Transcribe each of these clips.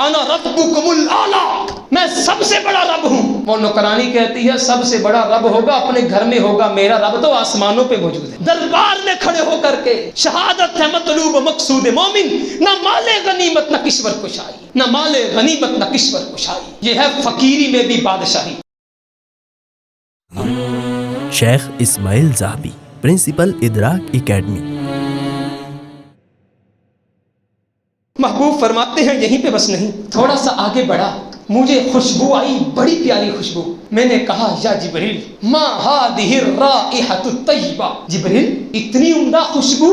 انا ربکم الاعلی، میں سب سے بڑا رب ہوں۔ وہ نوکرانی کہتی ہے سب سے بڑا رب ہوگا اپنے گھر میں ہوگا، میرا رب تو آسمانوں پہ موجود ہے۔ دربار میں کھڑے ہو کر کے شہادت ہے مطلوب مقصود مومن، نہ مال غنیمت نہ کشور کشائی، نہ مال غنیمت نہ کشور کشائی، یہ ہے فقیری میں بھی بادشاہی۔ شیخ اسماعیل ذہبی، پرنسپل ادراک اکیڈمی۔ محبوب فرماتے ہیں یہیں پہ بس نہیں، تھوڑا سا آگے بڑھا، مجھے خوشبو آئی، بڑی پیاری خوشبو۔ میں نے کہا یا جبریل ما هذه الرائحة الطیبہ، جبریل اتنی عمدہ خوشبو،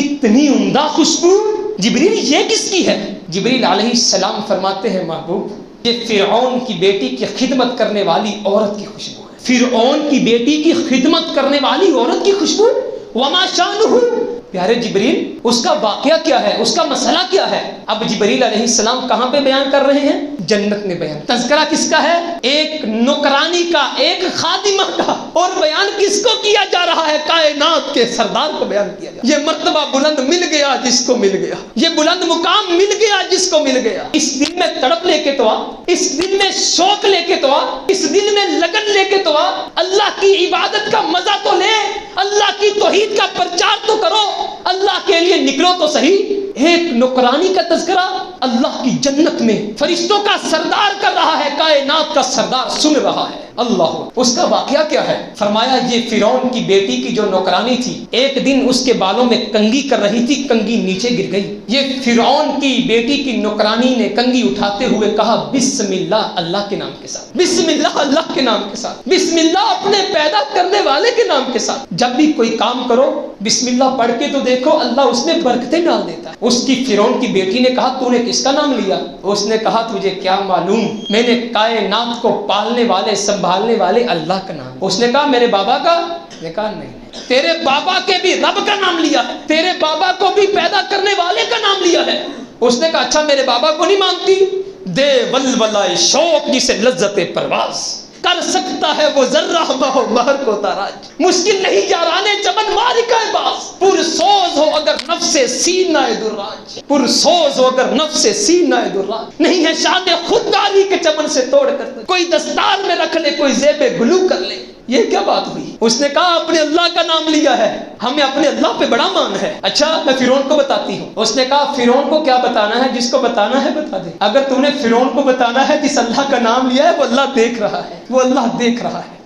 اتنی عمدہ خوشبو، جبریل یہ کس کی ہے؟ جبریل علیہ السلام فرماتے ہیں محبوب یہ فرعون کی بیٹی کی خدمت کرنے والی عورت کی خوشبو ہے، فرعون کی بیٹی کی خدمت کرنے والی عورت کی خوشبو۔ وما شانہ، پیارے جبریل اس کا واقعہ کیا ہے، اس کا مسئلہ کیا ہے؟ اب جبریل علیہ السلام کہاں پہ بیان کر رہے ہیں؟ جنت میں بیان۔ تذکرہ کس کا ہے؟ ایک نوکرانی کا، ایک خادمہ کا، اور بیان کس کو کیا جا رہا ہے؟ کائنات کے سردار کو بیان کیا جا رہا ہے۔ یہ مرتبہ بلند مل گیا جس کو مل گیا، یہ بلند مقام مل گیا جس کو مل گیا۔ اس دل میں تڑپ لے کے تو آ، اس دل میں شوق لے کے تو آ، اس دل میں لگن لے کے تو آ، اللہ کی عبادت کا مزہ تو لے، اللہ کی توحید کا پرچار تو کرو، اللہ کے لیے نکلو تو صحیح۔ ایک نوکرانی کا تذکرہ اللہ کی جنت میں فرشتوں کا سردار کر رہا ہے، کائنات کا سردار سن رہا ہے۔ اللہ، اس کا واقعہ کیا ہے؟ فرمایا یہ فرعون کی بیٹی کی جو نوکرانی تھی، ایک دن اس کے بالوں میں کنگھی کر رہی تھی، کنگھی نیچے گر گئی۔ یہ فرعون کی بیٹی کی نوکرانی نے کنگھی اٹھاتے ہوئے کہا بسم اللہ، اللہ کے نام کے ساتھ، بسم اللہ اللہ کے نام کے ساتھ، بسم اللہ اپنے پیدا کرنے والے کے نام کے ساتھ۔ جب بھی کوئی کام کرو بسم اللہ پڑھ کے تو دیکھو، اللہ اس میں برکتیں ڈال دیتا ہے۔ اس کی فرعون کی بیٹی نے کہا تو نے کس کا نام لیا؟ اس نے کہا تجھے کیا معلوم، میں نے کائنات کو پالنے والے سنبھالنے والے اللہ کا نام۔ اس نے کہا میرے بابا کا؟ نے کہا نہیں، تیرے بابا کے بھی رب کا نام لیا ہے، تیرے بابا کو بھی پیدا کرنے والے کا نام لیا ہے۔ اس نے کہا اچھا میرے بابا کو نہیں مانتی؟ دے ولولائے شوق جسے لذت پرواز، کر سکتا ہے وہ ذرہ بہو مہر کو تاراج، مشکل نہیں یارانے چمن مارکہ باز، پرسوز ہو اگر نفس سینہ دراج، پرسوز ہو اگر نفس سینہ دراج، نہیں ہے شان خودداری کے چمن سے توڑ کر کوئی دستار میں رکھ لے، کوئی زیب گلو کر لے۔ یہ کیا بات ہوئی؟ اس نے کہا اپنے اللہ کا نام لیا ہے، ہمیں اپنے اللہ پہ بڑا مان ہے۔ اچھا میں فرعون کو بتاتی ہوں۔ اس نے کہا فرعون کو کیا بتانا ہے؟ جس کو بتانا ہے بتا دے۔ اگر تم نے فرعون کو بتانا ہے جس اللہ کا نام لیا ہے وہ اللہ دیکھ رہا ہے، وہ اللہ دیکھ رہا ہے۔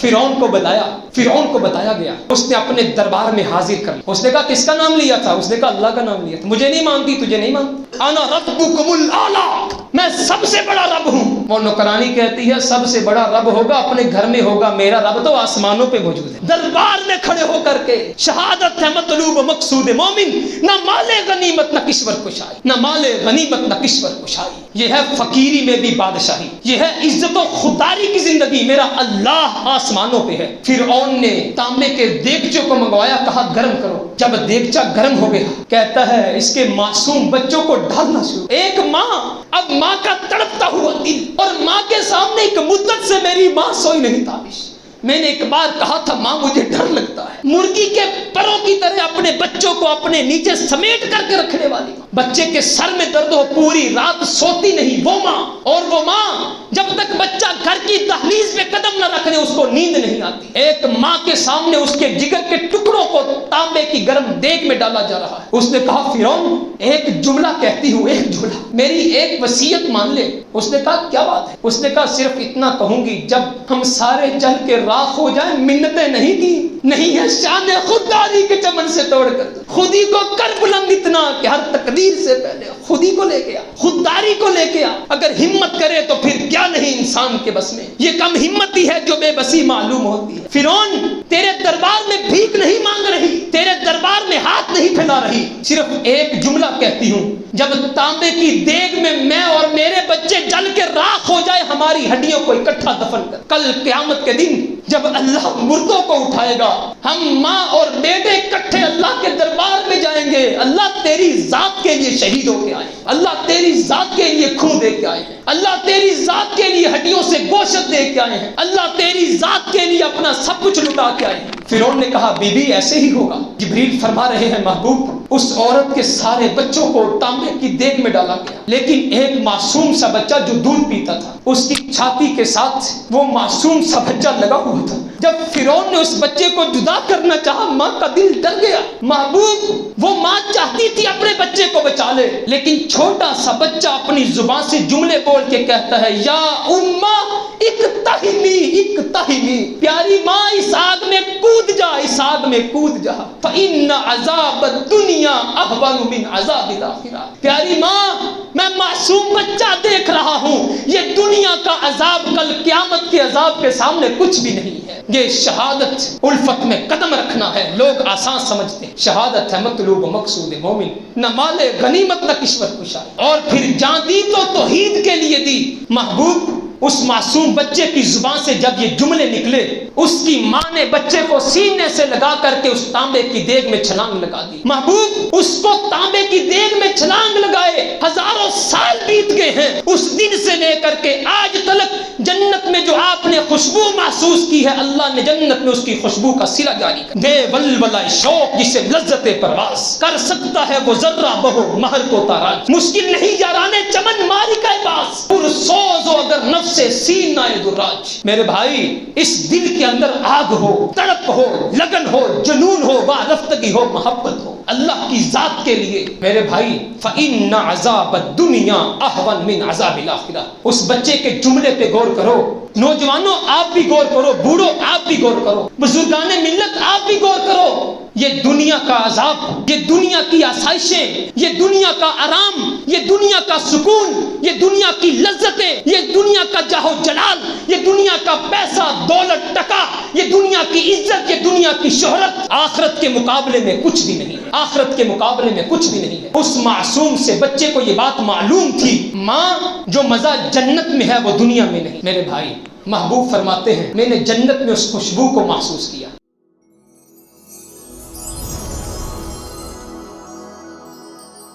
فرعون کو بتایا، فرعون کو بتایا گیا، اس نے اپنے دربار میں حاضر کر لیا۔ اس نے کہا کس کا نام لیا تھا؟ اس نے کہا اللہ کا نام لیا تھا۔ مجھے نہیں مانتی، تجھے نہیں مانتی، انا ربکم الاعلی، میں سب سے بڑا رب ہوں۔ وہ نوکرانی کہتی ہے سب سے بڑا رب ہوگا اپنے گھر میں ہوگا، میرا رب تو آسمانوں پہ موجود ہے۔ دربار میں کھڑے ہو کر کے شہادت ہے مطلوب مقصود مومن، نہ مال غنیمت نہ کشور کشائی، نہ مال غنیمت نہ کشور کشائی، یہ ہے فقیری میں بھی بادشاہی، یہ ہے عزت و خودداری کی زندگی۔ میرا اللہ آسمانوں پہ ہے۔ فرعون نے تانبے کے دیگچوں کو منگوایا، کہا گرم کرو۔ جب دیگچا گرم ہو گیا کہتا ہے اس کے معصوم بچوں کو ڈالنا شروع۔ ایک ماں، اب ماں کا تڑپتا ہوا دل، اور ماں کے سامنے ایک مدت سے میری ماں سوئی نہیں تابش۔ میں نے ایک بار کہا تھا ماں مجھے ڈر لگتا ہے، مرغی کے پروں کی طرح اپنے بچوں کو اپنے نیچے سمیٹ کر کے رکھنے والی ماں، بچے کے سر میں درد ہو پوری رات سوتی نہیں وہ ماں، اور وہ ماں جب تک بچہ گھر کی دہلیز میں قدم نہ رکھنے اس کو نیند نہیں آتی۔ ایک ماں کے سامنے اس کے جگر کے ٹکڑوں کو تانبے کی گرم دیگ میں ڈالا جا رہا ہے۔ اس نے کہا فرعون ایک جملہ کہتی ہوں، ایک جملہ، میری ایک وصیت مان لے۔ اس نے کہا کیا بات ہے؟ اس نے کہا صرف اتنا کہوں گی جب ہم سارے جل کے راکھ ہو جائیں، منتیں نہیں کی، نہیں ہے شان خودداری کے چمن سے توڑ کر خود ہی کو کر بلند اتنا کہ ہر تقدیر سے پہلے خود ہی کو لے کے آ، خودداری کو لے کے آ۔ اگر ہمت کرے تو پھر کیا نہیں انسان کے بس میں، یہ کم ہمتی ہے جو بے بسی معلوم ہوتی ہے۔ فرعون تیرے دربار میں بھیک نہیں مانگ رہی، تیرے دربار میں ہاتھ نہیں پھیلا رہی، صرف ایک جملہ کہتی ہوں جب تانبے کی دیگ میں میں اور میرے بچے جل کے راکھ ہو جائے، ہماری ہڈیوں کو اکٹھا دفن کر، کل قیامت کے دن جب اللہ مردوں کو اٹھائے گا، ہم ماں اور بیٹے اکٹھے اللہ کے دربار میں جائیں گے۔ اللہ تیری ذات کے لیے شہید ہو کے آئے، اللہ تیری ذات کے لیے خون دے کے آئے، اللہ تیری ذات کے لیے ہڈیوں سے گوشت وحشت دے کے آئے ہیں، اللہ تیری ذات کے لیے اپنا سب کچھ لٹا کے آئے ہیں۔ فرعون نے کہا بی بی ایسے ہی ہوگا۔ جبریل فرما رہے ہیں محبوب اس عورت کے سارے بچوں کو تانبے کی دیگ میں ڈالا گیا، لیکن ایک معصوم سا بچہ جو دودھ پیتا تھا اس کی چھاتی کے ساتھ وہ معصوم سا بچہ لگا ہوا تھا۔ جب فرعون نے اس بچے کو جدا کرنا چاہا ماں کا دل ڈر گیا۔ محبوب وہ ماں چاہتی تھی اپنے بچے کو بچا لے، لیکن چھوٹا سا بچہ اپنی زبان سے جملے بول کے کہتا ہے یا اماں اقتحمی اقتحمی، پیاری ماں اس آگ میں کود جا، اس آگ میں کود جا، فإن عذاب الدنیا اہون من عذاب الآخرہ۔ پیاری ماں میں معصوم بچہ دیکھ رہا ہوں، یہ دنیا کا عذاب کل قیامت کے عذاب کے سامنے کچھ بھی نہیں ہے۔ یہ شہادت الفت میں قدم رکھنا ہے، لوگ آسان سمجھتے ہیں۔ شہادت ہے مطلوب و مقصود مومن، نہ مال غنیمت نہ کشور کشائی، اور پھر جان دی تو توحید کے لیے دی۔ محبوب اس معصوم بچے کی زبان سے جب یہ جملے نکلے، اس کی ماں نے بچے کو سینے سے لگا کر کے اس تانبے کی دیگ میں چھلانگ لگا دی۔ محبوب اس کو تانبے کی دیگ میں چھلانگ لگائے ہزاروں سال بیت گئے ہیں، اس دن سے لے کر کے آج تلک جنت میں جو آپ نے خوشبو محسوس کی ہے، اللہ نے جنت میں اس کی خوشبو کا صلہ جاری کر دے۔ ولولہ شوق جسے لذت پرواز کر سکتا ہے وہ ذرہ بہو مہر کو تاراج، مشکل نہیں یارانے چمن ماری کا باز، پرسوز ہو اگر نفس سے سینہ دراج۔ میرے بھائی اس دل کے اندر آگ ہو، تڑپ ہو، لگن ہو، جنون ہو، وارفتگی ہو، محبت ہو اللہ کی ذات کے لیے، میرے بھائی فإن عذاب الدنیا اہون من عذاب الآخرہ۔ اس بچے کے جملے پہ غور کرو، نوجوانوں آپ بھی غور کرو، بوڑھو آپ بھی غور کرو، بزرگان ملت آپ بھی غور کرو۔ یہ دنیا کا عذاب، یہ دنیا کی آسائشیں، یہ دنیا کا آرام، یہ دنیا کا سکون، یہ دنیا کی لذتیں، یہ دنیا کا جاہ و جلال، یہ دنیا کا پیسہ دولت ٹکا، یہ دنیا کی عزت، یہ دنیا کی شہرت آخرت کے مقابلے میں کچھ بھی نہیں ہے، آخرت کے مقابلے میں کچھ بھی نہیں ہے۔ اس معصوم سے بچے کو یہ بات معلوم تھی، ماں جو مزہ جنت میں ہے وہ دنیا میں نہیں۔ میرے بھائی محبوب فرماتے ہیں میں نے جنت میں اس خوشبو کو محسوس کیا،